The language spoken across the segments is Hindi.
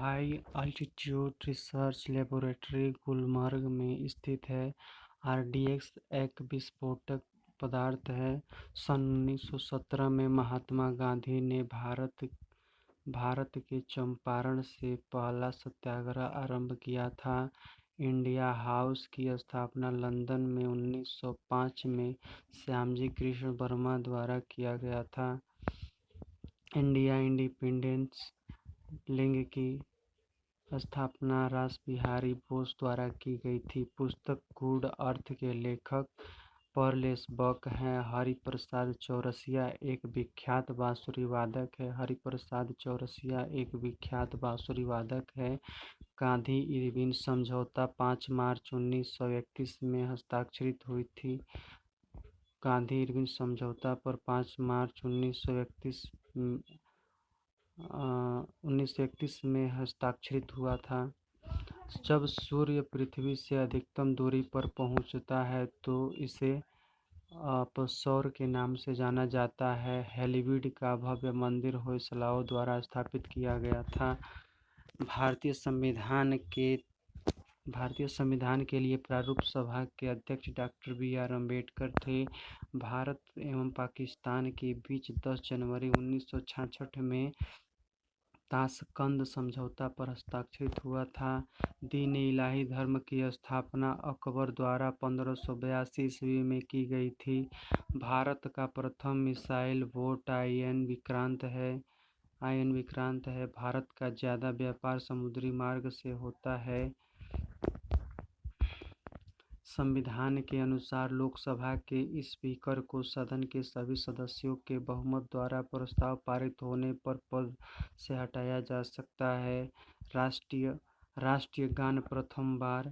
High altitude research laboratory Gulmarg में स्थित है। आरडीएक्स एक विस्फोटक पदार्थ है। सन 1917 में महात्मा गांधी ने भारत के चंपारण से पहला सत्याग्रह आरंभ किया था। इंडिया हाउस की स्थापना लंदन में 1905 में श्यामजी कृष्ण वर्मा द्वारा किया गया था। इंडिया इंडिपेंडेंस लिंग की स्थापना रासबिहारी बोस द्वारा की गई थी। पुस्तक गूढ़ अर्थ के लेखक पर्लेस बक हैं। हरिप्रसाद चौरसिया एक विख्यात बांसुरी वादक है। हरिप्रसाद चौरसिया एक विख्यात बांसुरी वादक है। गांधी इरविन समझौता 5 मार्च 1931 में हस्ताक्षरित हुई थी। गांधी इरविन समझौता पर 5 मार्च 1931 में हस्ताक्षरित हुआ था। जब सूर्य पृथ्वी से अधिकतम दूरी पर पहुंचता है तो इसे अपसौर के नाम से जाना जाता है। हेलीवीड का भव्य मंदिर होयसलाओं द्वारा स्थापित किया गया था। भारतीय संविधान के लिए प्रारूप सभा के अध्यक्ष डॉक्टर बी.आर. अम्बेडकर थे। भारत एवं पाकिस्तान के बीच 10 जनवरी 1966 में ताशकंद समझौता पर हस्ताक्षरित हुआ था। दीन इलाही धर्म की स्थापना अकबर द्वारा 1582 ईस्वी में की गई थी। भारत का प्रथम मिसाइल बोट आईएन विक्रांत है। भारत का ज़्यादा व्यापार समुद्री मार्ग से होता है। संविधान के अनुसार लोकसभा के स्पीकर को सदन के सभी सदस्यों के बहुमत द्वारा प्रस्ताव पारित होने पर पद से हटाया जा सकता है। राष्ट्रीय गान प्रथम बार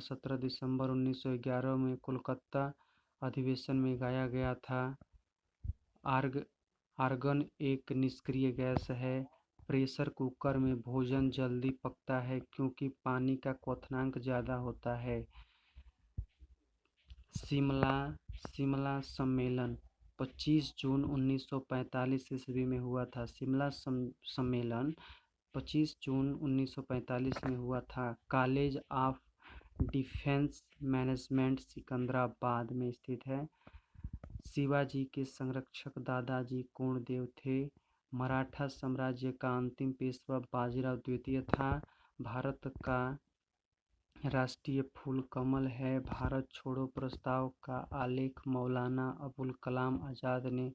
17 दिसंबर 1911 में कोलकाता अधिवेशन में गाया गया था। आर्गन एक निष्क्रिय गैस है। प्रेशर कुकर में भोजन जल्दी पकता है क्योंकि पानी का क्वथनांक ज़्यादा होता है। शिमला सम्मेलन 25 जून 1945 ईस्वी में हुआ था। शिमला सम्मेलन 25 जून 1945 में हुआ था। College of defence management Secunderabad में स्थित है। शिवाजी के संरक्षक दादाजी कोंडदेव थे। मराठा साम्राज्य का अंतिम पेशवा बाजीराव द्वितीय था। भारत का राष्ट्रीय फूल कमल है। भारत छोड़ो प्रस्ताव का आलेख मौलाना अबुल कलाम आज़ाद ने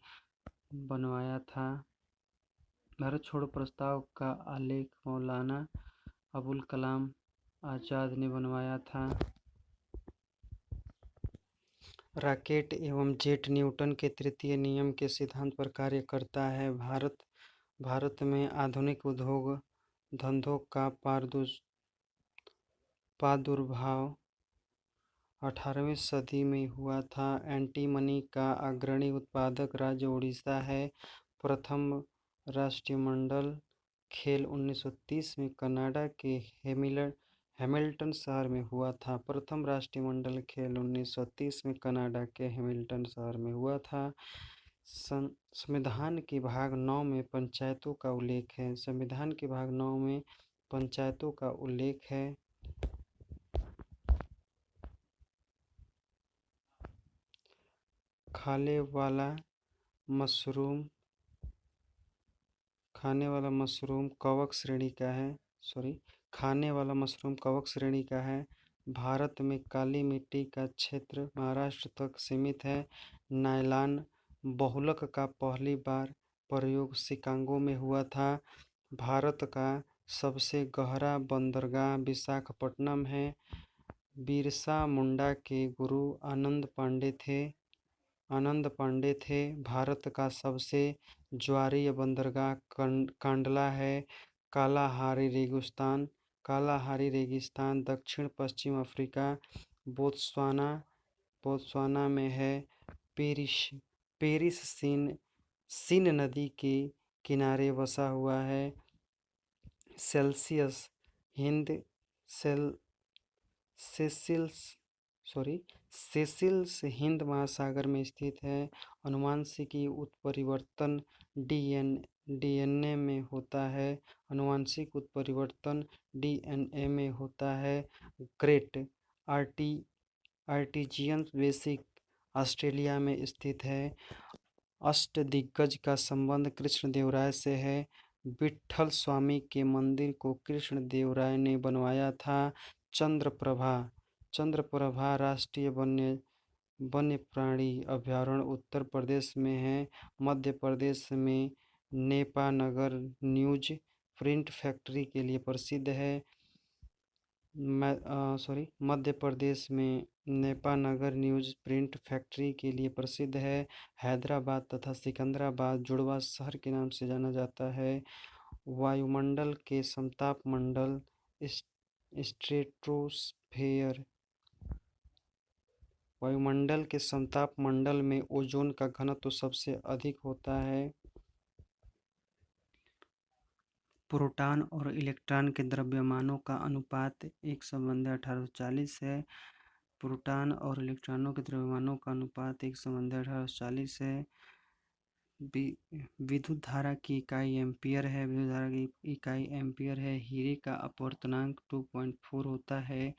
बनवाया था। भारत छोड़ो प्रस्ताव का आलेख मौलाना अबुल कलाम आज़ाद ने बनवाया था। रॉकेट एवं जेट न्यूटन के तृतीय नियम के सिद्धांत पर कार्य करता है। भारत में आधुनिक उद्योग धंधों का प्रादुर्भाव 18वीं सदी में हुआ था। एंटीमनी का अग्रणी उत्पादक राज्य उड़ीसा है। प्रथम राष्ट्रमंडल खेल 1930 में कनाडा के हैमिल्टन शहर में हुआ था। प्रथम राष्ट्रमंडल खेल 1930 में कनाडा के हैमिल्टन शहर में हुआ था। संविधान के भाग 9 में पंचायतों का उल्लेख है। संविधान के भाग 9 में पंचायतों का उल्लेख है। खाने वाला मशरूम कवक श्रेणी का है। भारत में काली मिट्टी का क्षेत्र महाराष्ट्र तक सीमित है। नायलॉन बहुलक का पहली बार प्रयोग शिकागो में हुआ था। भारत का सबसे गहरा बंदरगाह विशाखापट्टनम है। बिरसा मुंडा के गुरु आनंद पांडे थे। भारत का सबसे ज्वारीय बंदरगाह कांडला है। कालाहारी रेगिस्तान दक्षिण पश्चिम अफ्रीका बोत्सवाना में है। पेरिस सीन नदी के किनारे बसा हुआ है। सेसिल्स हिंद महासागर में स्थित है। अनुवांशिकी उत्परिवर्तन डीएनए में होता है। आनुवंशिक उत्परिवर्तन डीएनए में होता है। Great arty artesian basic Australia में स्थित है। अष्टदिग्गज का संबंध कृष्णदेवराय से है। विट्ठल स्वामी के मंदिर को कृष्णदेवराय ने बनवाया था। चंद्रप्रभा चंद्रप्रभा राष्ट्रीय वन्य प्राणी अभयारण्य उत्तर प्रदेश में है। मध्य प्रदेश में नेपानगर न्यूज प्रिंट फैक्ट्री के लिए प्रसिद्ध है। मध्य प्रदेश में नेपानगर न्यूज प्रिंट फैक्ट्री के लिए प्रसिद्ध है। हैदराबाद तथा सिकंदराबाद जुड़वा शहर के नाम से जाना जाता है। वायुमंडल के समताप मंडल स्ट्रेटोस्फेयर वायुमंडल के समताप मंडल में ओजोन का घनत्व सबसे अधिक होता है। प्रोटॉन और इलेक्ट्रॉन के द्रव्यमानों का अनुपात 1:1840 है। प्रोटॉन और इलेक्ट्रॉनों के द्रव्यमानों का अनुपात 1:1840 है। विद्युत धारा की इकाई एम्पियर है। विद्युत धारा की इकाई एम्पियर है। हीरे का अपवर्तनांक 2.4 होता है।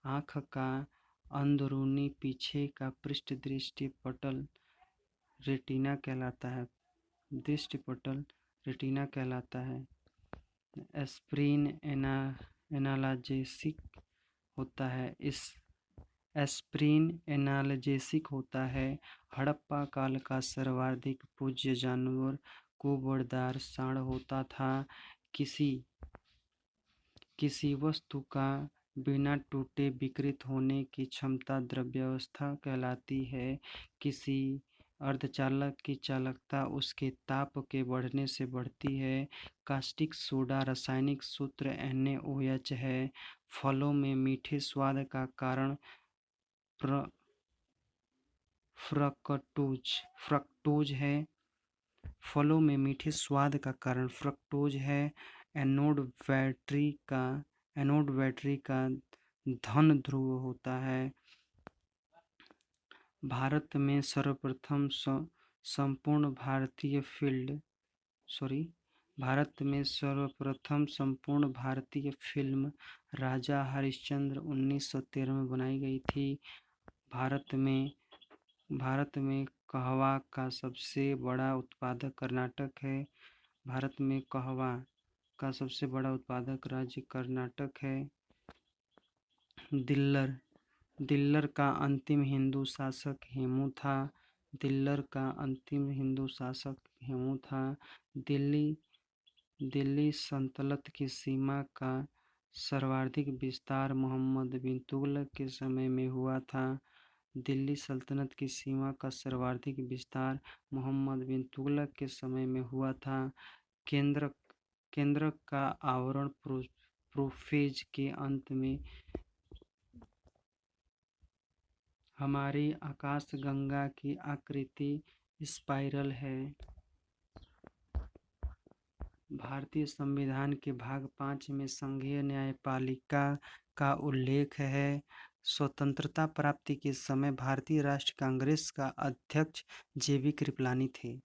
आँख का अंदरूनी पीछे का पृष्ठ दृष्टिपटल रेटिना कहलाता है। दृष्टिपटल रेटिना कहलाता है। एस्प्रिन एनाल्जेसिक होता है। इस एस्प्रिन एनाल्जेसिक होता है। हड़प्पा काल का सर्वाधिक पूज्य जानवर कुबड़दार सांड होता था। किसी वस्तु का बिना टूटे विकृत होने की क्षमता द्रव्यावस्था कहलाती है। किसी अर्धचालक की चालकता उसके ताप के बढ़ने से बढ़ती है। कास्टिक सोडा रासायनिक सूत्र NaOH है। फलों में मीठे स्वाद का कारण फ्रक्टोज है। फलों में मीठे स्वाद का कारण फ्रक्टोज है। एनोड बैटरी का धन ध्रुव होता है। भारत में सर्वप्रथम संपूर्ण भारतीय फिल्म राजा हरिश्चंद्र 1913 में बनाई गई थी। भारत में कहवा का सबसे बड़ा उत्पादक कर्नाटक है। भारत में कहवा का सबसे बड़ा उत्पादक राज्य कर्नाटक है। दिल्लर का अंतिम हिंदू शासक हेमू था। दिल्ली सल्तनत की सीमा का सर्वाधिक विस्तार मोहम्मद बिन तुगलक के समय में हुआ था। दिल्ली सल्तनत की सीमा का सर्वाधिक विस्तार मोहम्मद बिन तुगलक के समय में हुआ था। केंद्र का आवरण प्रोफेज के अंत में हमारी आकाशगंगा की आकृति स्पाइरल है। भारतीय संविधान के भाग 5 में संघीय न्यायपालिका का उल्लेख है। स्वतंत्रता प्राप्ति के समय भारतीय राष्ट्रीय कांग्रेस का अध्यक्ष JV कृपलानी थे।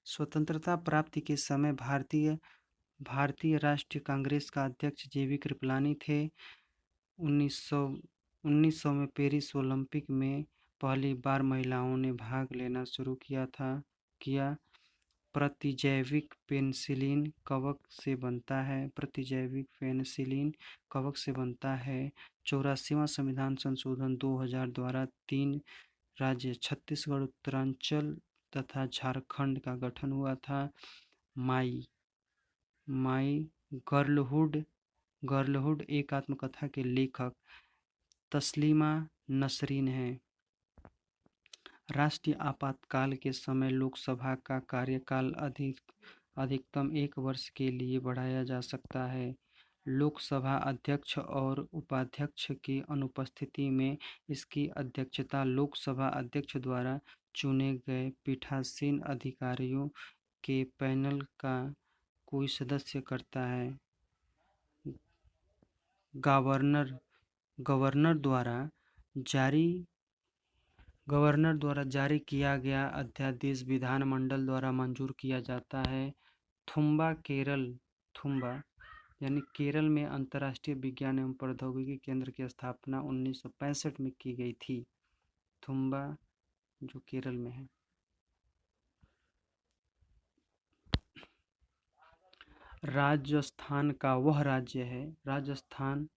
स्वतंत्रता प्राप्ति के समय भारतीय राष्ट्रीय कांग्रेस का अध्यक्ष JV कृपलानी थे। 1900 में पेरिस ओलंपिक में पहली बार महिलाओं ने भाग लेना शुरू किया। प्रतिजैविक पेनिसिलिन कवक से बनता है। 84वां संविधान संशोधन 2000 द्वारा 3 राज्य छत्तीसगढ़, उत्तरांचल तथा झारखंड का गठन हुआ था। माई गर्लहुड एक आत्मकथा के लेखक तस्लीमा नसरीन है। राष्ट्रीय आपातकाल के समय लोकसभा का कार्यकाल अधिकतम 1 वर्ष के लिए बढ़ाया जा सकता है। लोकसभा अध्यक्ष और उपाध्यक्ष की अनुपस्थिति में इसकी अध्यक्षता लोकसभा अध्यक्ष द्वारा चुने गए पीठासीन अधिकारियों के पैनल का कोई सदस्य करता है। गवर्नर द्वारा जारी किया गया अध्यादेश विधानमंडल द्वारा मंजूर किया जाता है। थुम्बा केरल, थुम्बा यानी केरल में अंतर्राष्ट्रीय विज्ञान एवं प्रौद्योगिकी केंद्र की स्थापना 1965 में की गई थी। थुम्बा जो केरल में है। राजस्थान का वह राज्य है, राजस्थान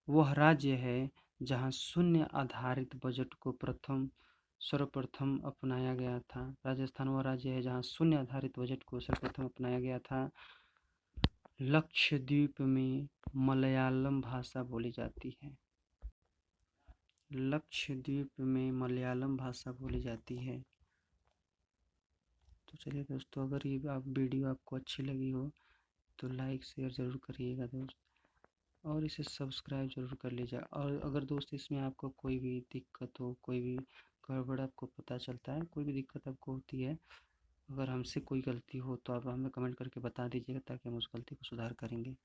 वह राज्य है जहां शून्य आधारित बजट को सर्वप्रथम अपनाया गया था। राजस्थान वह राज्य है जहां शून्य आधारित बजट को सर्वप्रथम अपनाया गया था। लक्षद्वीप में मलयालम भाषा बोली जाती है। लक्षद्वीप में मलयालम भाषा बोली जाती है। तो चलिए दोस्तों, अगर ये वीडियो आपको अच्छी लगी हो तो लाइक शेयर ज़रूर करिएगा दोस्त, और इसे सब्सक्राइब ज़रूर कर लीजिए। और अगर दोस्त इसमें आपको कोई भी दिक्कत हो, कोई भी गड़बड़ आपको पता चलता है, कोई भी दिक्कत आपको होती है, अगर हमसे कोई गलती हो तो आप हमें कमेंट करके बता दीजिएगा ताकि हम उस गलती को सुधार करेंगे।